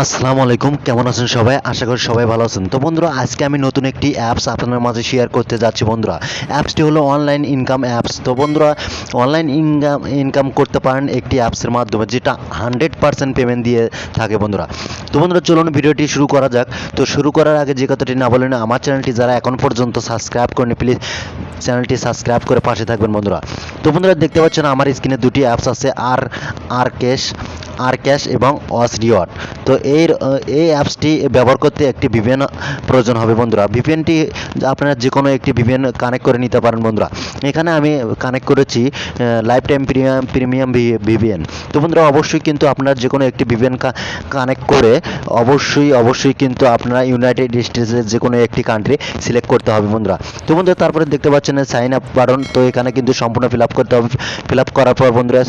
আসসালামু আলাইকুম, কেমন আছেন সবাই? আশা করি সবাই ভালো আছেন। তো বন্ধুরা, আজকে আমি নতুন একটি অ্যাপস আপনাদের মাঝে শেয়ার করতে যাচ্ছি বন্ধুরা। অ্যাপসটি হলো অনলাইন ইনকাম অ্যাপস। তো বন্ধুরা, অনলাইন ইনকাম করতে পারেন একটি অ্যাপসের মাধ্যমে, যেটা 100% পেমেন্ট দিয়ে থাকে বন্ধুরা। তো বন্ধুরা, চলুন ভিডিওটি শুরু করা যাক। তো শুরু করার আগে যে কথাটি না বলেন, আমার চ্যানেলটি যারা এখন পর্যন্ত সাবস্ক্রাইব করেনি, প্লিজ চ্যানেলটি সাবস্ক্রাইব করে পাশে থাকবেন বন্ধুরা। তো বন্ধুরা, দেখতে পাচ্ছেন আমার স্ক্রিনে দুটি অ্যাপস আছে, আর ক্যাশ এবং ওয়াস রিওয়ার্ড। তো এই অ্যাপসটি ব্যবহার করতে একটি ভিপিএন প্রয়োজন হবে বন্ধুরা। ভিপিএনটি আপনারা যে কোনো একটি ভিপিএন কানেক্ট করে নিতে পারেন বন্ধুরা। এখানে আমি কানেক্ট করেছি লাইফ টাইম প্রিমিয়াম ভিপিএন। তো বন্ধুরা, অবশ্যই কিন্তু আপনারা যে কোনো একটি ভিপিএন কানেক্ট করে অবশ্যই কিন্তু আপনারা ইউনাইটেড স্টেটসের যে কোনো একটি কান্ট্রি সিলেক্ট করতে হবে বন্ধুরা। তো বন্ধুরা, তারপরে দেখতে পাচ্ছেন সাইন আপ বাটন। তো এখানে কিন্তু সম্পূর্ণ ফিল আপ করতে হবে। ফিল আপ করার পর বন্ধুরা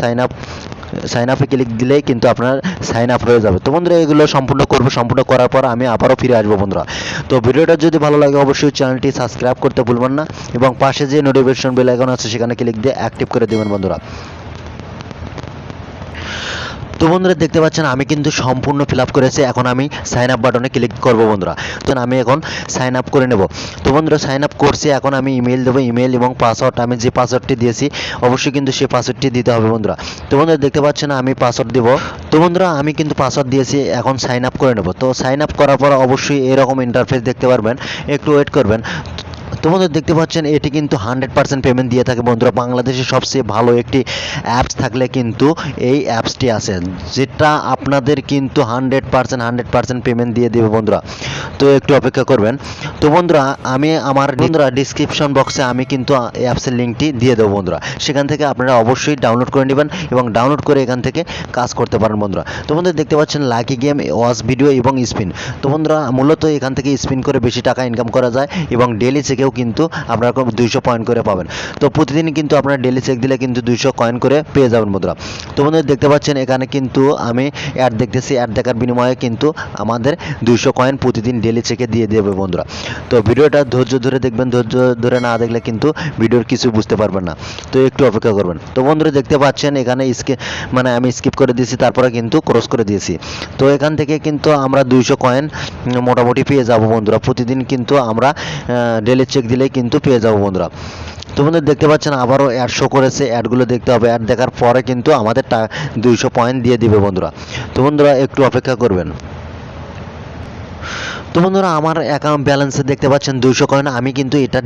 সাইন আপে ক্লিক দিলেই কিন্তু আপনার সাইন আপ হয়ে যাবে। তো বন্ধুরা, এগুলো সম্পূর্ণ করার পর আমি আবারও ফিরে আসবো বন্ধুরা। তো ভিডিওটা যদি ভালো লাগে অবশ্যই চ্যানেলটি সাবস্ক্রাইব করতে ভুলবেন না এবং পাশে যে নোটিফিকেশন বেল আইকন আছে সেখানে ক্লিক দিয়ে অ্যাক্টিভ করে দেবেন বন্ধুরা। তো বন্ধুরা, দেখতে পাচ্ছেন আমি কিন্তু সম্পূর্ণ ফিল আপ করেছি। এখন আমি সাইন আপ বাটনে ক্লিক করব বন্ধুরা। তো আমি এখন সাইন আপ করে নেব। তো বন্ধুরা, সাইন আপ করছি। এখন আমি ইমেল দেবো। ইমেল এবং পাসওয়ার্ড, আমি যে পাসওয়ার্ডটি দিয়েছি অবশ্যই কিন্তু সেই পাসওয়ার্ডটি দিতে হবে বন্ধুরা। তো বন্ধুরা, দেখতে পাচ্ছেন আমি পাসওয়ার্ড দেবো। তো বন্ধুরা, আমি কিন্তু পাসওয়ার্ড দিয়েছি। এখন সাইন আপ করে নেব। তো সাইন আপ করার পর অবশ্যই এরকম ইন্টারফেস দেখতে পারবেন, একটু ওয়েট করবেন। তো বন্ধুরা, দেখতে পাচ্ছেন এটি কিন্তু 100% পেমেন্ট দিয়ে থাকে বন্ধুরা। বাংলাদেশের সবচেয়ে ভালো একটি অ্যাপস থাকলে কিন্তু এই অ্যাপসটি আছে, যেটা আপনাদের কিন্তু 100% পেমেন্ট দিয়ে দেবে বন্ধুরা। তো একটু অপেক্ষা করবেন। তো বন্ধুরা, আমি আমার ডিসক্রিপশন বক্সে আমি কিন্তু অ্যাপসের লিঙ্কটি দিয়ে দেবো বন্ধুরা। সেখান থেকে আপনারা অবশ্যই ডাউনলোড করে নেবেন এবং ডাউনলোড করে এখান থেকে কাজ করতে পারেন বন্ধুরা। তো বন্ধুরা, দেখতে পাচ্ছেন লাকি গেম, ওয়াচ ভিডিও এবং স্পিন। তো বন্ধুরা, মূলত এখান থেকে স্পিন করে বেশি টাকা ইনকাম করা যায় এবং ডেলি চেকেও কিন্তু আপনারা 200 পয়েন্ট করে পাবেন। তো প্রতিদিন কিন্তু আপনারা ডেলি চেক দিলে কিন্তু 200 কয়েন করে পেয়ে যাবেন বন্ধুরা। তো বন্ধুরা, দেখতে পাচ্ছেন এখানে কিন্তু আমি অ্যাড দেখতেছি। অ্যাড দেখার বিনিময়ে কিন্তু আমাদের 200 কয়েন প্রতিদিন ডেলি চেকে দিয়ে দেবে বন্ধুরা। তো ভিডিওটা ধৈর্য ধরে দেখবেন। ধৈর্য ধরে না দেখলে কিন্তু ভিডিওর কিছু বুঝতে পারবেন না। তো একটু অপেক্ষা করবেন। তো বন্ধুরা, দেখতে পাচ্ছেন এখানে আমি স্কিপ করে দিয়েছি, তারপরে কিন্তু ক্রস করে দিয়েছি। তো এখান থেকে কিন্তু আমরা 200 কয়েন মোটামুটি পেয়ে যাব বন্ধুরা। প্রতিদিন কিন্তু আমরা ডেলি চেক দিলেই কিন্তু পেয়ে যাবো বন্ধুরা। তো বন্ধুরা, দেখতে পাচ্ছেন আবারও অ্যাড শো করেছে। অ্যাডগুলো দেখতে হবে। অ্যাড দেখার পরে কিন্তু আমাদের 200 পয়েন্ট দিয়ে দিবে বন্ধুরা। তো বন্ধুরা, একটু অপেক্ষা করবেন। তো বন্ধুরা, আমার অ্যাকাউন্ট ব্যালেন্সে দেখতে পাচ্ছেন 200 কয়েন। আমি কিন্তু এটা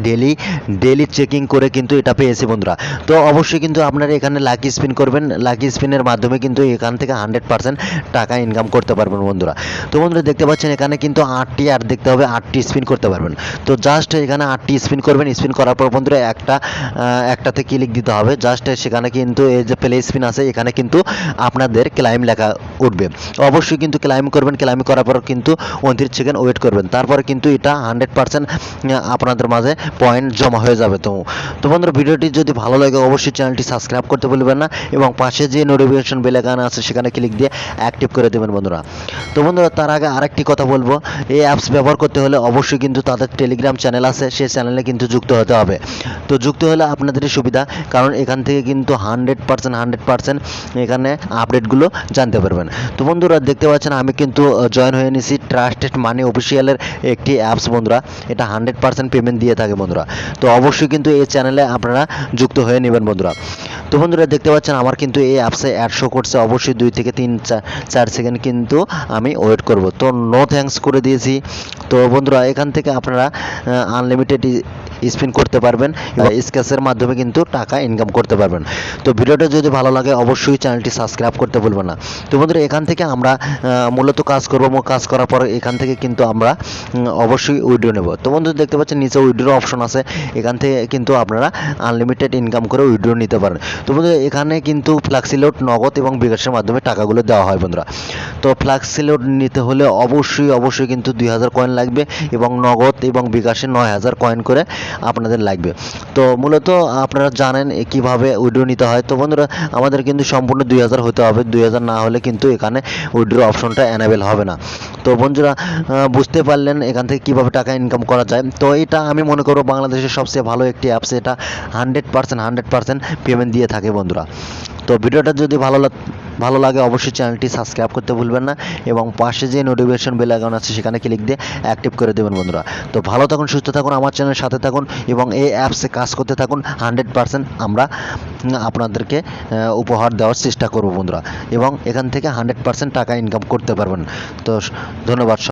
ডেলি চেকিং করে কিন্তু এটা পেয়েছি বন্ধুরা। তো অবশ্যই কিন্তু আপনারা এখানে লাকি স্পিন করবেন। লাকি স্পিনের মাধ্যমে কিন্তু এখান থেকে 100% টাকা ইনকাম করতে পারবেন বন্ধুরা। তো বন্ধুরা, দেখতে পাচ্ছেন এখানে কিন্তু 8টি অ্যাড দেখতে হবে, 8টি স্পিন করতে পারবেন। তো জাস্ট এখানে 8টি স্পিন করবেন। স্পিন করার পর বন্ধুরা একটাতে ক্লিক দিতে হবে। জাস্ট সেখানে কিন্তু এই যে প্লে স্পিন আছে, এখানে কিন্তু আপনাদের ক্লাইম লেখা উঠবে। অবশ্যই কিন্তু ক্লাইম করবেন। ক্লাইম করার পর কিন্তু 29 সেকেন্ড ওয়েট করবেন। তারপরে কিন্তু এটা 100% আপনাদের মাঝে পয়েন্ট জমা হয়ে যাবে। তো বন্ধুরা, ভিডিওটি যদি ভালো লাগে অবশ্যই চ্যানেলটি সাবস্ক্রাইব করতে ভুলবেন না এবং পাশে যে নোটিফিকেশন বেল আইকন আছে সেখানে ক্লিক দিয়ে অ্যাক্টিভ করে দেবেন বন্ধুরা। তো বন্ধুরা, তার আগে আরেকটি কথা বলবো, এই অ্যাপস ব্যবহার করতে হলে অবশ্যই কিন্তু তাদের টেলিগ্রাম চ্যানেল আছে, সেই চ্যানেলে কিন্তু যুক্ত হতে হবে। তো যুক্ত হলে আপনাদেরই সুবিধা, কারণ এখান থেকে কিন্তু 100% এখানে আপডেটগুলো জানতে পারবেন। তো বন্ধুরা, দেখতে পাচ্ছেন আমি কিন্তু জয়েন হয়ে নিয়েছি ট্রাস্টেড মানি অফিসিয়ালের একটি অ্যাপস বন্ধুরা। এটা 100% পেমেন্ট দিয়ে থাকে বন্ধুরা। তো অবশ্যই কিন্তু এই চ্যানেলে আপনারা যুক্ত হয়ে নেবেন বন্ধুরা। তো বন্ধুরা, দেখতে পাচ্ছেন আমার কিন্তু এই অ্যাপসে অ্যাড শো করছে। অবশ্যই 2 থেকে 4 সেকেন্ড কিন্তু আমি ওয়েট করব। তো নো থ্যাঙ্কস করে দিয়েছি। তো বন্ধুরা, এখান থেকে আপনারা আনলিমিটেড স্পিন করতে পারবেন এবং স্ক্র্যাচের মাধ্যমে কিন্তু টাকা ইনকাম করতে পারবেন। তো ভিডিওটা যদি ভালো লাগে অবশ্যই চ্যানেলটি সাবস্ক্রাইব করতে ভুলবেন না। তো বন্ধুরা, এখান থেকে আমরা মূলত কাজ করব। কাজ করার পর এখান থেকে কিন্তু আমরা অবশ্যই উইথড্র নেব। তো বন্ধুরা, দেখতে পাচ্ছেন নিচে উইথড্র অপশন আছে। এখান থেকে কিন্তু আপনারা আনলিমিটেড ইনকাম করে উইথড্র নিতে পারেন। তো বন্ধুরা, এখানে কিন্তু ফ্ল্যাক্সি লোড, নগদ এবং বিকাশের মাধ্যমে টাকাগুলো দেওয়া হয় বন্ধুরা। তো ফ্ল্যাক্সি লোড নিতে হলে অবশ্যই কিন্তু 2000 কয়েন লাগবে এবং নগদ এবং বিকাশে 9000 কয়েন করে আপনাদের লাগবে। তো মূলত আপনারা জানেন কিভাবে উইথড্র নিতে হয়। তো বন্ধুরা, আমাদের কিন্তু সম্পূর্ণ 2000 হতে হবে। 2000 না হলে কিন্তু এখানে উইথড্র অপশনটা অ্যানেবেল হবে না। তো বন্ধুরা, বুঝতে পারলেন এখান থেকে কীভাবে টাকা ইনকাম করা যায়। তো এটা আমি মনে করব বাংলাদেশের সবচেয়ে ভালো একটি অ্যাপস। এটা 100% পেমেন্ট দিয়ে থাকে বন্ধুরা। তো ভিডিওটা যদি ভালো ভালো লাগে অবশ্যই চ্যানেলটি সাবস্ক্রাইব করতে ভুলবেন না এবং পাশে যে নোটিফিকেশন বেল আইকন আছে সেখানে ক্লিক দিয়ে অ্যাক্টিভ করে দেবেন বন্ধুরা। তো ভালো থাকুন, সুস্থ থাকুন, আমার চ্যানেলের সাথে থাকুন এবং এই অ্যাপসে কাজ করতে থাকুন। 100% আমরা আপনাদেরকে উপহার দেওয়ার চেষ্টা করব বন্ধুরা এবং এখান থেকে 100% টাকা ইনকাম করতে পারবেন। তো ধন্যবাদ।